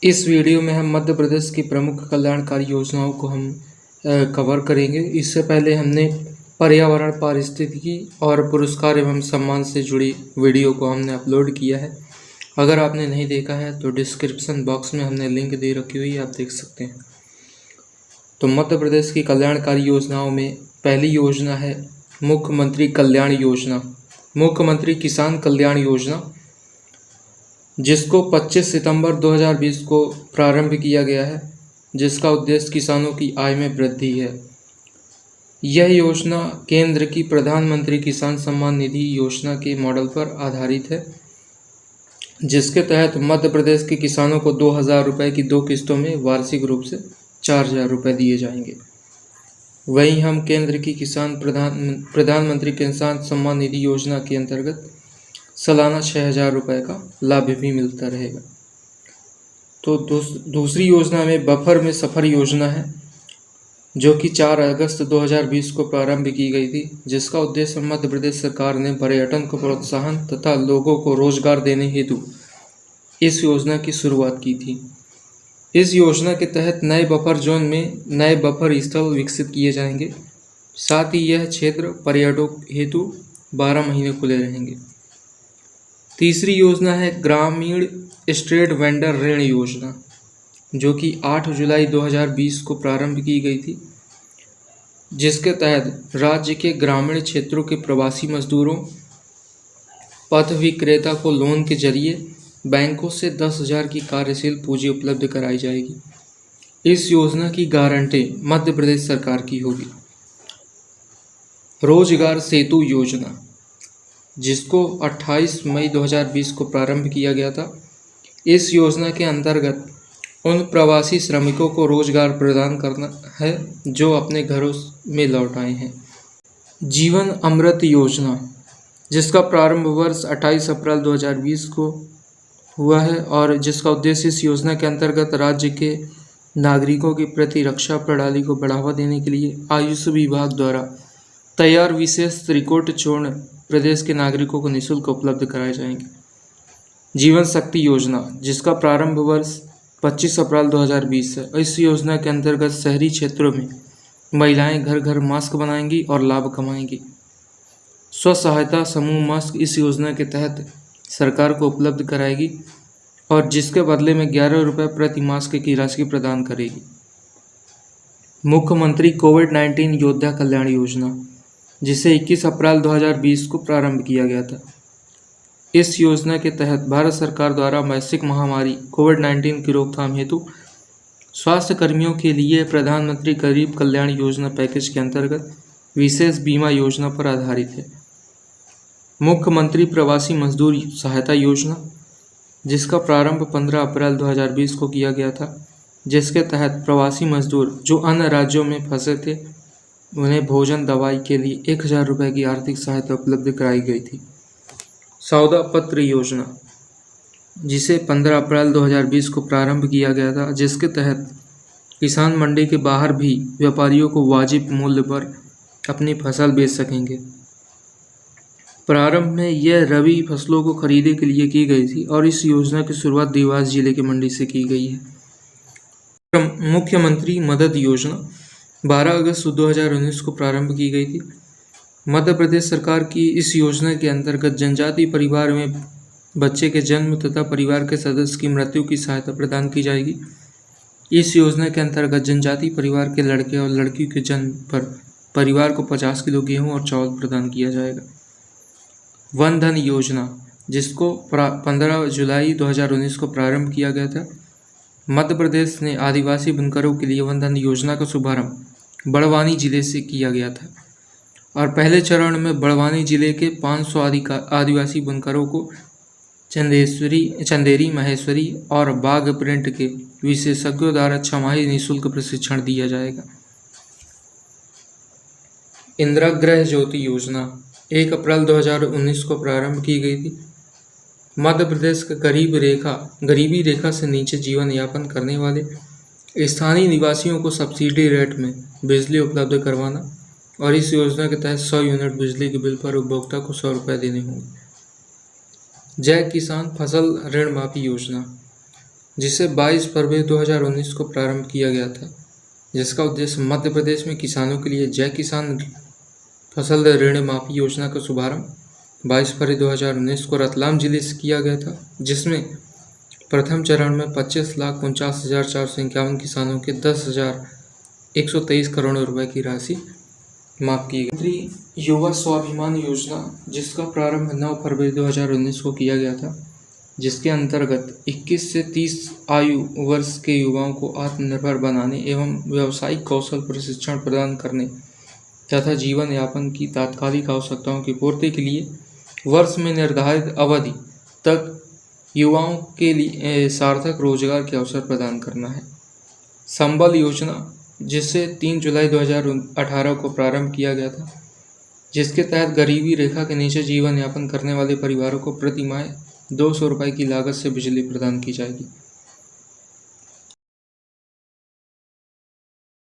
इस वीडियो में हम मध्य प्रदेश की प्रमुख कल्याणकारी योजनाओं को हम कवर करेंगे। इससे पहले हमने पर्यावरण, पारिस्थितिकी और पुरस्कार एवं सम्मान से जुड़ी वीडियो को हमने अपलोड किया है। अगर आपने नहीं देखा है तो डिस्क्रिप्शन बॉक्स में हमने लिंक दे रखी हुई है, आप देख सकते हैं। तो मध्य प्रदेश की कल्याणकारी योजनाओं में पहली योजना है मुख्यमंत्री कल्याण योजना, मुख्यमंत्री किसान कल्याण योजना, जिसको 25 सितंबर 2020 को प्रारंभ किया गया है, जिसका उद्देश्य किसानों की आय में वृद्धि है। यह योजना केंद्र की प्रधानमंत्री किसान सम्मान निधि योजना के मॉडल पर आधारित है, जिसके तहत मध्य प्रदेश के किसानों को 2000 रुपये की 2 किस्तों में वार्षिक रूप से 4000 रुपये दिए जाएंगे। वहीं हम केंद्र की प्रधानमंत्री किसान सम्मान निधि योजना के अंतर्गत सालाना 6000 रुपये का लाभ भी मिलता रहेगा। तो दूसरी योजना में बफर में सफ़र योजना है, जो कि 4 अगस्त 2020 को प्रारंभ की गई थी, जिसका उद्देश्य मध्य प्रदेश सरकार ने पर्यटन को प्रोत्साहन तथा लोगों को रोजगार देने हेतु इस योजना की शुरुआत की थी। इस योजना के तहत नए बफर जोन में नए बफर स्थल विकसित किए जाएंगे। साथ ही यह क्षेत्र पर्यटकों हेतु 12 महीने खुले रहेंगे। तीसरी योजना है ग्रामीण स्ट्रीट वेंडर ऋण योजना, जो कि 8 जुलाई 2020 को प्रारंभ की गई थी, जिसके तहत राज्य के ग्रामीण क्षेत्रों के प्रवासी मजदूरों, पथ विक्रेता को लोन के जरिए बैंकों से 10,000 की कार्यशील पूंजी उपलब्ध कराई जाएगी। इस योजना की गारंटी मध्य प्रदेश सरकार की होगी। रोजगार सेतु योजना, जिसको 28 मई 2020 को प्रारंभ किया गया था। इस योजना के अंतर्गत उन प्रवासी श्रमिकों को रोजगार प्रदान करना है जो अपने घरों में लौट आए हैं। जीवन अमृत योजना, जिसका प्रारंभ वर्ष 28 अप्रैल 2020 को हुआ है और जिसका उद्देश्य इस योजना के अंतर्गत राज्य के नागरिकों की प्रतिरक्षा प्रणाली को बढ़ावा देने के लिए आयुष विभाग द्वारा तैयार विशेष त्रिकोट चूर्ण प्रदेश के नागरिकों को निःशुल्क उपलब्ध कराए जाएंगे। जीवन शक्ति योजना, जिसका प्रारंभ वर्ष 25 अप्रैल 2020 है। इस योजना के अंतर्गत शहरी क्षेत्रों में महिलाएं घर घर मास्क बनाएंगी और लाभ कमाएंगी। स्व सहायता समूह मास्क इस योजना के तहत सरकार को उपलब्ध कराएगी और जिसके बदले में 11 रुपये प्रति मास्क की राशि प्रदान करेगी। मुख्यमंत्री कोविड-19 योद्धा कल्याण योजना, जिसे 21 अप्रैल 2020 को प्रारंभ किया गया था। इस योजना के तहत भारत सरकार द्वारा वैश्विक महामारी कोविड-19 की रोकथाम हेतु स्वास्थ्य कर्मियों के लिए प्रधानमंत्री गरीब कल्याण योजना पैकेज के अंतर्गत विशेष बीमा योजना पर आधारित है। मुख्यमंत्री प्रवासी मजदूर सहायता योजना, जिसका प्रारंभ 15 अप्रैल 2020 को किया गया था, जिसके तहत प्रवासी मजदूर जो अन्य राज्यों में फंसे थे उन्हें भोजन दवाई के लिए 1000 रुपये की आर्थिक सहायता उपलब्ध कराई गई थी। सौदा पत्र योजना, जिसे 15 अप्रैल 2020 को प्रारंभ किया गया था, जिसके तहत किसान मंडी के बाहर भी व्यापारियों को वाजिब मूल्य पर अपनी फसल बेच सकेंगे। प्रारंभ में यह रबी फसलों को खरीदने के लिए की गई थी और इस योजना की शुरुआत देवास जिले के मंडी से की गई है। मुख्यमंत्री मदद योजना 12 अगस्त 2019 को प्रारंभ की गई थी। मध्य प्रदेश सरकार की इस योजना के अंतर्गत जनजातीय परिवार में बच्चे के जन्म तथा परिवार के सदस्य की मृत्यु की सहायता प्रदान की जाएगी। इस योजना के अंतर्गत जनजातीय परिवार के लड़के और लड़की के जन्म पर परिवार को 50 किलो गेहूं और चावल प्रदान किया जाएगा। वन धन योजना, जिसको 15 जुलाई 2019 को प्रारंभ किया गया था। मध्य प्रदेश ने आदिवासी बुनकरों के लिए वन धन योजना का शुभारंभ बड़वानी जिले से किया गया था और पहले चरण में बड़वानी जिले के 500 आदिवासी बुनकरों को चंदेरी, महेश्वरी और बाघ प्रिंट के विशेषज्ञों द्वारा 6 माही निःशुल्क प्रशिक्षण दिया जाएगा। इंदिरा गृह ज्योति योजना 1 अप्रैल 2019 को प्रारंभ की गई थी। मध्य प्रदेश के गरीबी रेखा से नीचे जीवन यापन करने वाले स्थानीय निवासियों को सब्सिडी रेट में बिजली उपलब्ध करवाना और इस योजना के तहत 100 यूनिट बिजली के बिल पर उपभोक्ता को 100 रुपये देने होंगे। जय किसान फसल ऋण माफी योजना, जिसे 22 फरवरी 2019 को प्रारंभ किया गया था, जिसका उद्देश्य मध्य प्रदेश में किसानों के लिए जय किसान फसल ऋण माफी योजना का शुभारंभ 22 फरवरी 2019 को रतलाम जिले से किया गया था, जिसमें प्रथम चरण में 25,49,451 किसानों के 10,123 करोड़ रुपए की राशि माफ की गई। युवा स्वाभिमान योजना, जिसका प्रारंभ 9 फरवरी 2019 को किया गया था, जिसके अंतर्गत 21 से 30 आयु वर्ष के युवाओं को आत्मनिर्भर बनाने एवं व्यावसायिक कौशल प्रशिक्षण प्रदान करने तथा जीवन यापन की तात्कालिक आवश्यकताओं की पूर्ति के लिए वर्ष में निर्धारित अवधि तक युवाओं के लिए सार्थक रोजगार के अवसर प्रदान करना है। संबल योजना, जिसे 3 जुलाई 2018 को प्रारंभ किया गया था, जिसके तहत गरीबी रेखा के नीचे जीवन यापन करने वाले परिवारों को प्रति माह 200 रुपये की लागत से बिजली प्रदान की जाएगी।